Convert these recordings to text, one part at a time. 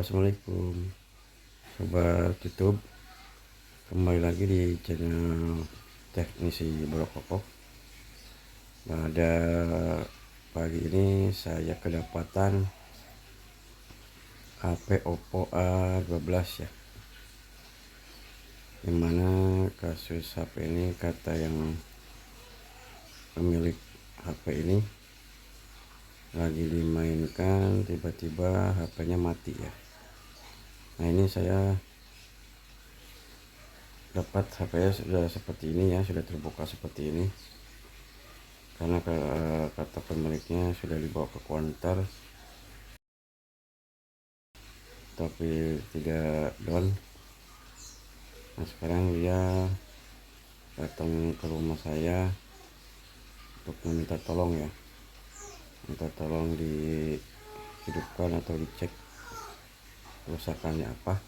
Assalamualaikum Sobat YouTube, kembali lagi di channel Teknisi Brokokok. Pada pagi ini saya kedapatan HP Oppo A12 ya, dimana kasus HP ini kata yang pemilik HP ini lagi dimainkan, tiba-tiba HP-nya mati ya. Nah, ini saya dapat HP-nya sudah seperti ini ya, sudah terbuka seperti ini, karena kata pemiliknya sudah dibawa ke counter tapi tidak down. Nah, sekarang dia datang ke rumah saya untuk meminta tolong ya, minta tolong dihidupkan atau dicek kerusakannya apa.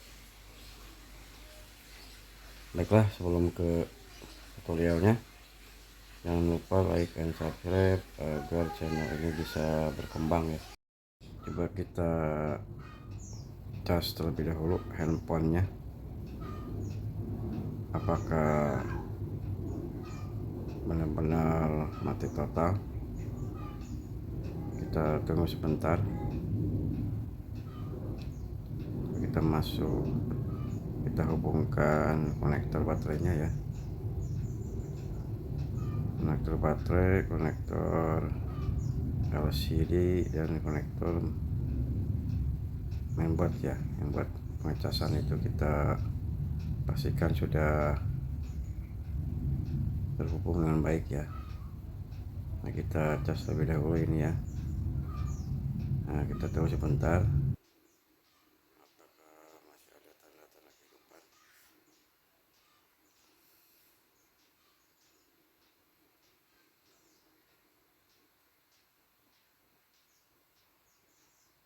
Baiklah, sebelum ke tutorialnya, jangan lupa like and subscribe agar channel ini bisa berkembang ya. Coba kita cas terlebih dahulu handphonenya, apakah benar-benar mati total. Kita tunggu sebentar, kita masuk, kita hubungkan konektor baterainya ya, konektor baterai, konektor LCD, dan konektor mainboard ya, yang buat pengecasan itu kita pastikan sudah terhubung dengan baik ya. Nah, kita cas terlebih dahulu ini ya. Nah, kita tunggu sebentar, apakah masih ada tanda-tanda kehidupan.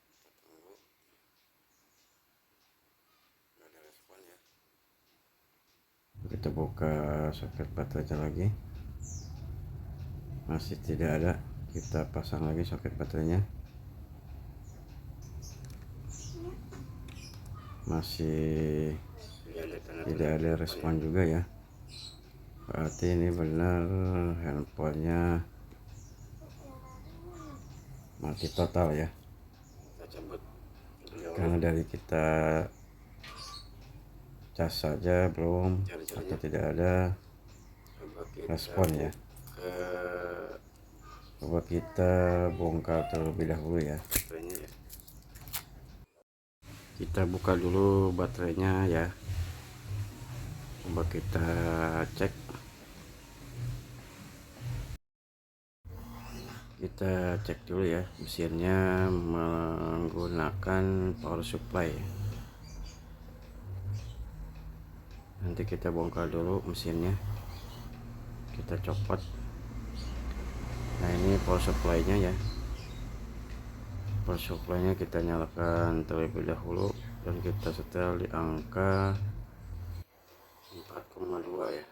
Kita tunggu, nggak ada respon ya. Kita buka soket baterainya lagi, masih tidak ada. Kita pasang lagi soket baterainya, masih tidak ada respon juga ya. Berarti ini benar handphonenya mati total ya, karena dari kita cas saja belum atau tidak ada respon ya. Coba kita bongkar terlebih dahulu ya. Kita buka dulu baterainya ya. Coba kita cek. Kita cek dulu ya, mesinnya menggunakan power supply. Nanti kita bongkar dulu mesinnya, kita copot. Nah, ini power supply-nya ya. Power supply-nya kita nyalakan terlebih dahulu dan kita setel di angka 4,2 ya.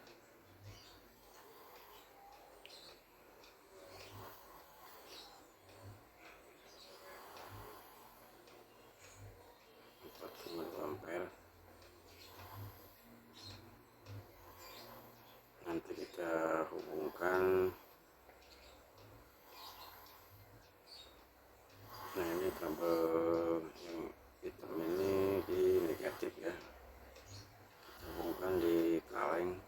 Ampere. Nanti kita hubungkan. Nah, ini kabel yang hitam ini di negatif ya, kita hubungkan di kaleng.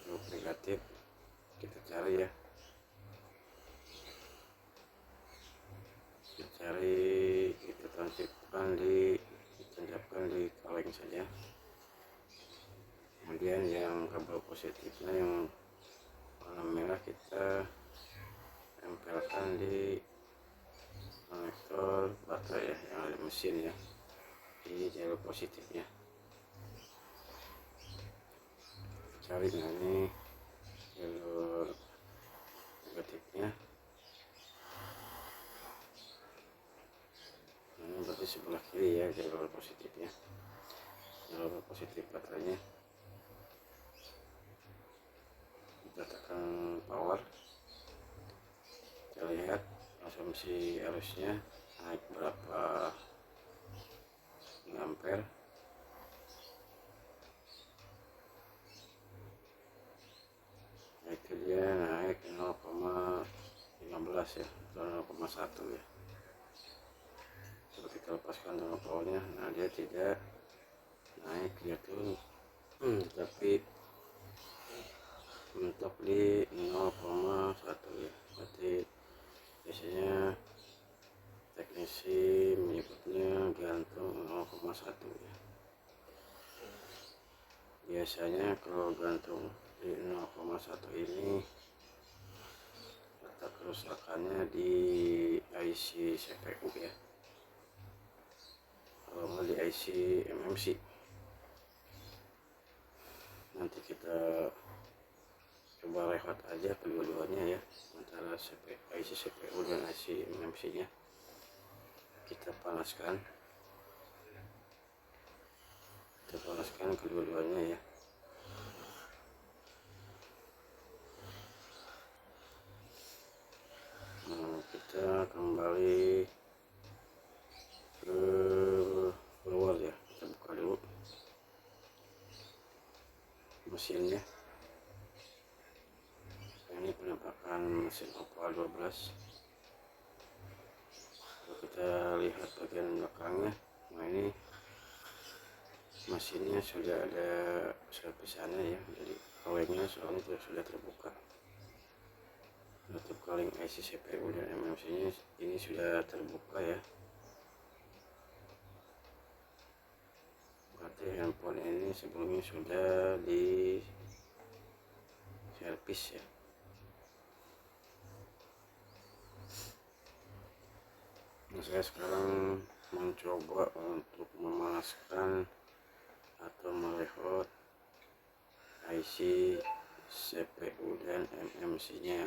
Untuk negatif kita cari ya, kita tancapkan di kaleng saja. Kemudian yang kabel positifnya yang warna merah kita tempelkan di konektor baterai ya, yang ada mesin ya, di jalur positifnya. Cari ini jalur negatifnya. Ini berarti sebelah kiri ya jalur positifnya, jalur positif baterainya. Kita tekan power, kita lihat konsumsi arusnya naik berapa ampere. Nah, itu dia naik 0,15 ya atau 0,1 ya. Coba kita lepaskan thermal powernya. Nah, dia tidak naik, dia turun, tapi mentok di 0,1 ya. Berarti biasanya teknisi menyebutnya gantung 0,1 ya. Biasanya kalau gantung di 0,1 ini letak kerusakannya di IC CPU ya, kalau nggak di IC MMC. Nanti kita coba rehat aja kedua-duanya ya, antara IC CPU dan IC MMC nya. Kita panaskan kedua-duanya ya. Nah, kita kembali ke luar ya, kita buka dulu mesinnya. Ini penampakan mesin Opal 12. Kalau kita lihat bagian belakangnya, nah ini mesinnya sudah ada serpisannya ya, jadi kalengnya soalnya sudah terbuka. Tutup kaleng IC CPU dan MMC nya ini sudah terbuka ya. Berarti handphone ini sebelumnya sudah di servis ya. Nah, saya sekarang mencoba untuk memanaskan atau merehat IC CPU dan MMC nya.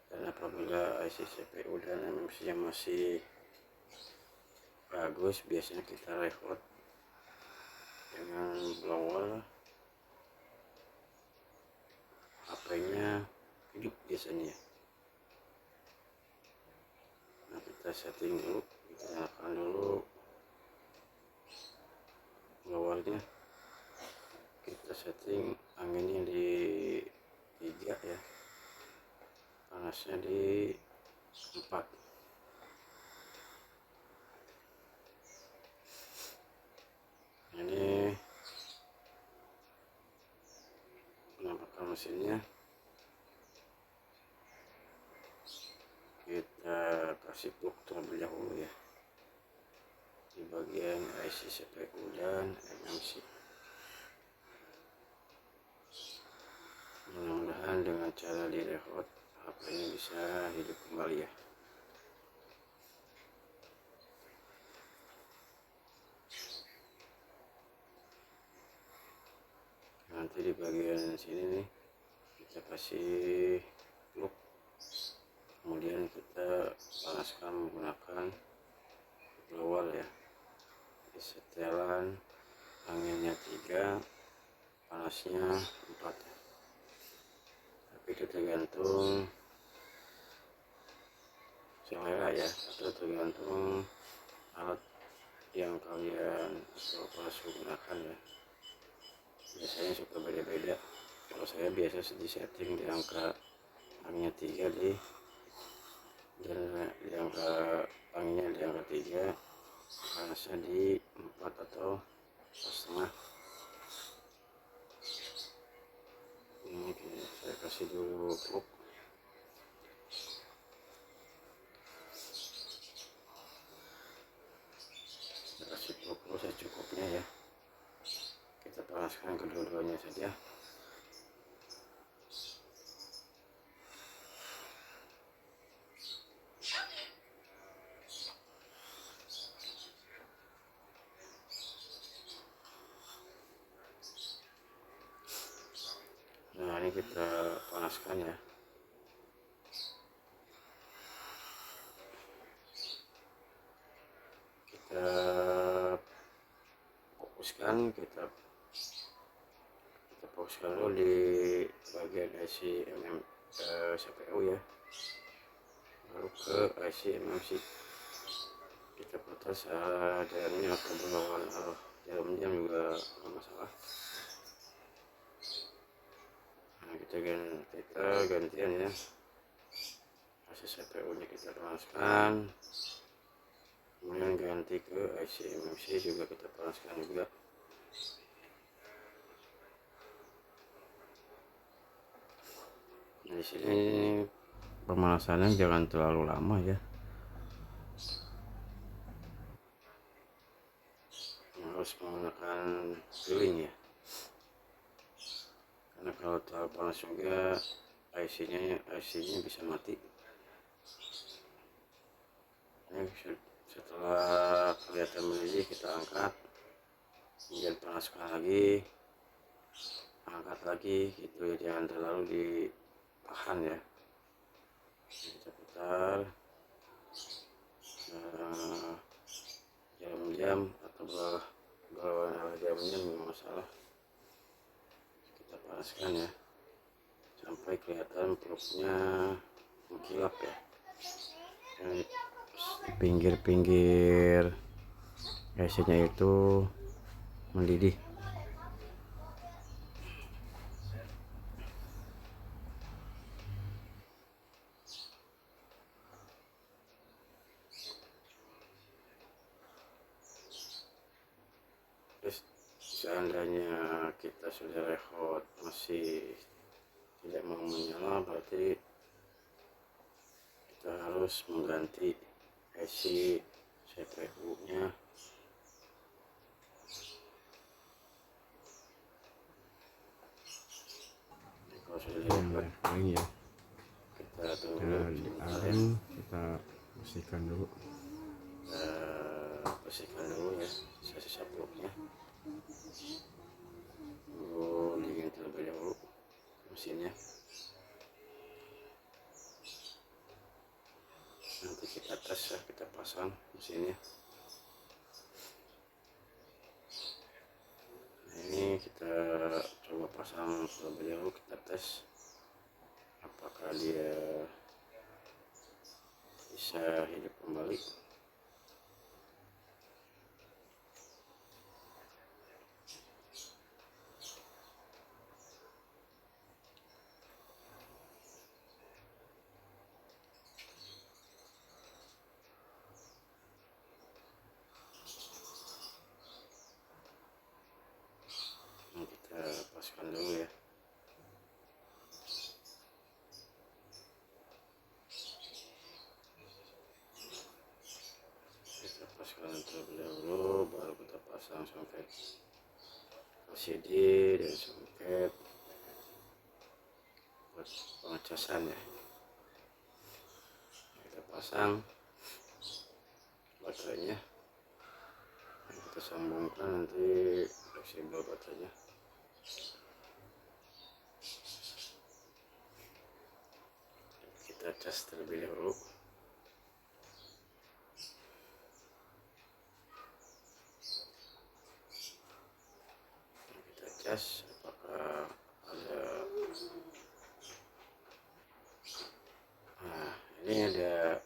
Dan apabila IC CPU dan MMC nya masih bagus, biasanya kita rehat dengan blower. HP-nya hidup biasanya. Nah, kita setting dulu, kita nyalakan dulu blowernya. Kita setting anginnya di 3 ya, panasnya di 4. Ini penampakan mesinnya. Kita kasih plug terlebih dahulu ya di bagian IC CPU dan MMC. Mudah-mudahan dengan cara di rehat HP ini bisa hidup kembali ya. Nanti di bagian sini nih kita kasih plug, kemudian kita panaskan menggunakan blower ya. Di setelan anginnya 3, panasnya 4, tapi itu tergantung selera ya, atau tergantung alat yang kalian operasi gunakan ya. Biasanya suka beda-beda. Kalau saya biasa di setting di angka anginnya 3 dan di angka anginnya di angka 3, panasnya di 4 atau 4,5. Ini saya kasih dulu plug. Saya kasih plug secukupnya ya. Kita panaskan kedua-duanya saja. Nah, ini kita panaskan ya. Kita fokuskan, kita fokuskan dulu di bagian IC CPU ya. baru ke IC MMC kita putar jalannya atau berlawan arah jarum-jam juga nggak masalah. Nah, kita gantian ya, AC CPU nya kita panaskan, kemudian ganti ke IC MMC juga kita panaskan juga. Nah, di sini pemanasannya jangan terlalu lama ya, harus menggunakan cooling ya, karena kalau terlalu panas juga IC-nya bisa mati. Ini setelah kelihatan mendidih kita angkat, kemudian panaskan lagi, angkat lagi gitu ya, jangan terlalu ditahan ya. Kita putar jam-jam atau berlawan arah jamnya nggak masalah, kita panaskan ya sampai kelihatan peluknya mengkilap ya. Di pinggir-pinggir IC-nya itu mendidih. Terus seandainya kita sudah record masih tidak mau menyala, berarti kita harus mengganti IC CPU nya. Kalau sudah record ya, kita tunggu kita kita bersihkan dulu. Bersihkan dulu ya sisa-sisa bloknya, tunggu dingin terlebih dahulu mesinnya. Nanti kita tes ya, kita pasang mesinnya. Nah, ini kita coba pasang terlebih dahulu, kita tes apakah dia bisa hidup kembali. Kita paskan dulu ya. Kita paskan terlebih dahulu, baru kita pasang soket LCD dan soket buat pengecasan ya. Kita pasang baterainya, kita sambungkan, nanti fleksibel baterainya. Kita cas terlebih dahulu. Kita cas apakah ada. Nah, ini ada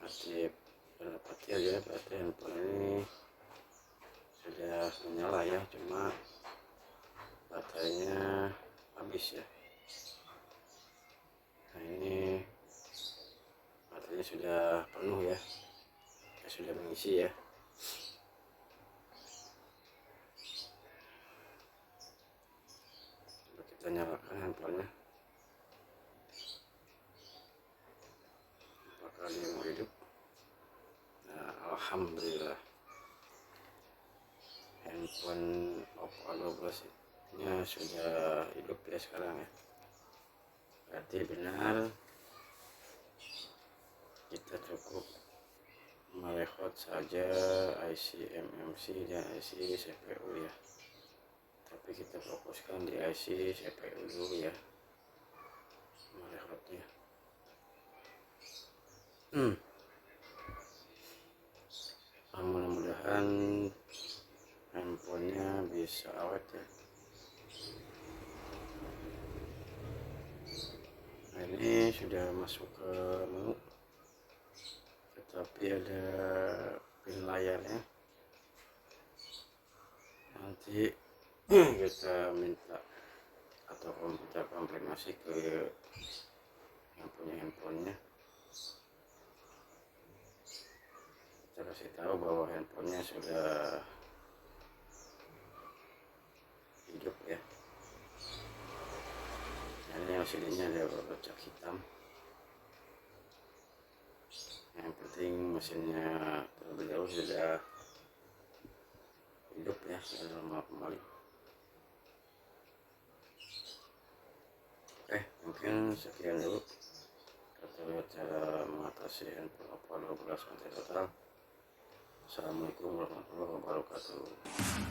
aktif dan patil ya, berarti handphone ini sudah menyala ya, cuma baterainya habis ya. Nah, ini baterainya sudah penuh ya, sudah mengisi ya. Coba kita nyalakan handphonenya, apakah dia mau hidup. Nah, alhamdulillah handphone Oppo A12 nya sudah hidup ya sekarang ya. Berarti benar kita cukup merekhot saja IC MMC dan IC CPU ya, tapi kita fokuskan di IC CPU dulu ya merekhotnya. Mudah-mudahan handphonenya bisa awet ya. Nah, ini sudah masuk ke menu, tetapi ada pin layarnya. Nanti kita minta atau kita konfirmasi ke yang punya handphonenya. Kita kasih tahu bahwa handphonenya sudah hidup ya. Ini hasilnya ada bercak hitam. Yang penting mesinnya terlebih dahulu sudah hidup ya, sudah normal kembali. Mungkin sekian dulu cara mengatasi handphone Oppo 12 mati total. Assalamualaikum warahmatullahi wabarakatuh.